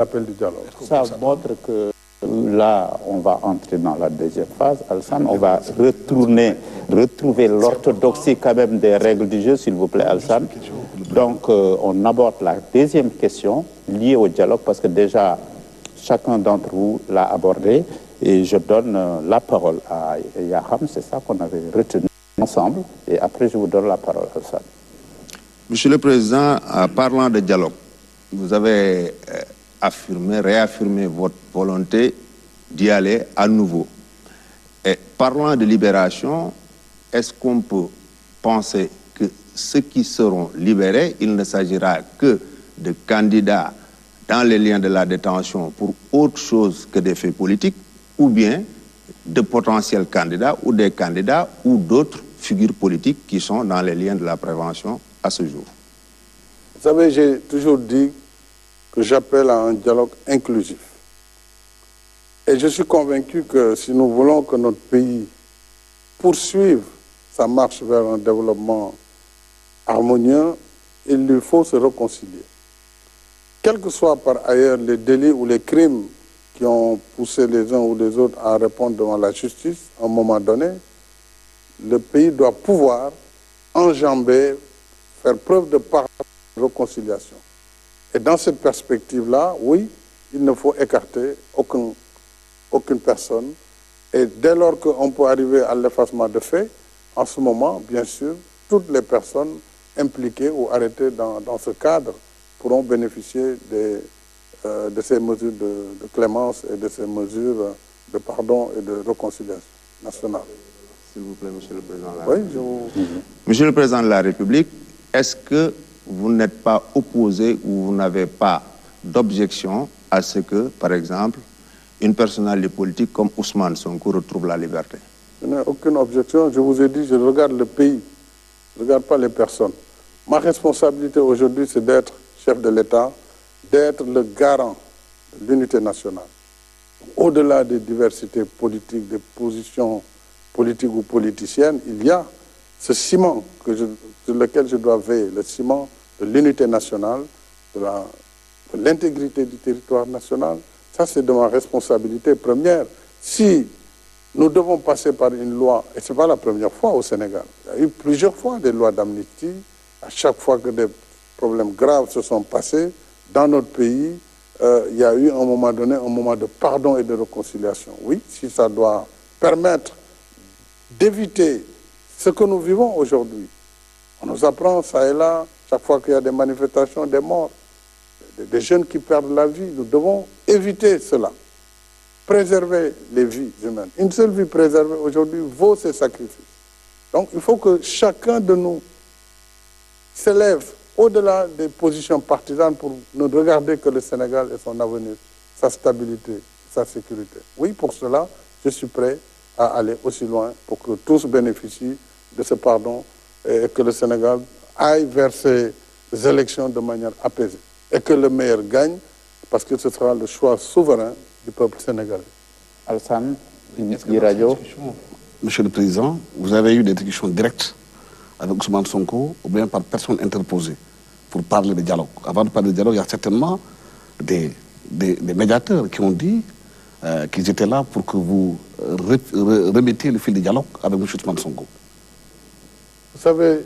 l'appel du dialogue. Ça montre que là, on va entrer dans la deuxième phase. Alassane, on va retrouver l'orthodoxie quand même des règles du jeu, s'il vous plaît, Alassane. Donc, on aborde la deuxième question liée au dialogue, parce que déjà, chacun d'entre vous l'a abordé. Et je donne la parole à Yaham, c'est ça qu'on avait retenu ensemble. Et après, je vous donne la parole, Alassane. Monsieur le Président, parlant de dialogue, vous avez réaffirmé votre volonté d'y aller à nouveau. Et parlant de libération, est-ce qu'on peut penser que ceux qui seront libérés, il ne s'agira que de candidats dans les liens de la détention pour autre chose que des faits politiques, ou bien de potentiels candidats ou des candidats ou d'autres figures politiques qui sont dans les liens de la prévention à ce jour? Vous savez, j'ai toujours dit que j'appelle à un dialogue inclusif. Et je suis convaincu que si nous voulons que notre pays poursuive sa marche vers un développement harmonieux, il lui faut se réconcilier. Quels que soient par ailleurs les délits ou les crimes qui ont poussé les uns ou les autres à répondre devant la justice, à un moment donné, le pays doit pouvoir enjamber, faire preuve de pardon et de réconciliation. Et dans cette perspective-là, oui, il ne faut écarter aucune personne. Et dès lors qu'on peut arriver à l'effacement de faits, en ce moment, bien sûr, toutes les personnes impliquées ou arrêtées dans ce cadre pourront bénéficier de ces mesures de clémence et de ces mesures de pardon et de réconciliation nationale. S'il vous plaît, Monsieur le Président de la Oui, République. Monsieur le Président de la République, est-ce que vous n'êtes pas opposé ou vous n'avez pas d'objection à ce que, par exemple, une personnalité politique comme Ousmane Sonko retrouve la liberté? Je n'ai aucune objection. Je vous ai dit, je regarde le pays, je ne regarde pas les personnes. Ma responsabilité aujourd'hui, c'est d'être chef de l'État, d'être le garant de l'unité nationale. Au-delà des diversités politiques, des positions politiques ou politiciennes, il y a ce ciment sur lequel je dois veiller, le ciment de l'unité nationale, de l'intégrité du territoire national. Ça, c'est de ma responsabilité première. Si nous devons passer par une loi, et ce n'est pas la première fois au Sénégal, il y a eu plusieurs fois des lois d'amnistie, à chaque fois que des problèmes graves se sont passés, dans notre pays, il y a eu à un moment donné un moment de pardon et de réconciliation. Oui, si ça doit permettre d'éviter ce que nous vivons aujourd'hui. On nous apprend ça et là, chaque fois qu'il y a des manifestations, des morts, des jeunes qui perdent la vie. Nous devons éviter cela, préserver les vies humaines. Une seule vie préservée aujourd'hui vaut ses sacrifices. Donc il faut que chacun de nous s'élève au-delà des positions partisanes pour ne regarder que le Sénégal et son avenir, sa stabilité, sa sécurité. Oui, pour cela, je suis prêt à aller aussi loin pour que tous bénéficient de ce pardon et que le Sénégal aille vers ces élections de manière apaisée. Et que le meilleur gagne, parce que ce sera le choix souverain du peuple sénégalais. Alassane, Radio. Monsieur le Président, vous avez eu des discussions directes avec Ousmane Sonko, ou bien par personne interposée, pour parler de dialogue. Avant de parler de dialogue, il y a certainement des médiateurs qui ont dit qu'ils étaient là pour que vous remettiez le fil du dialogue avec M. Ousmane Sonko. Vous savez,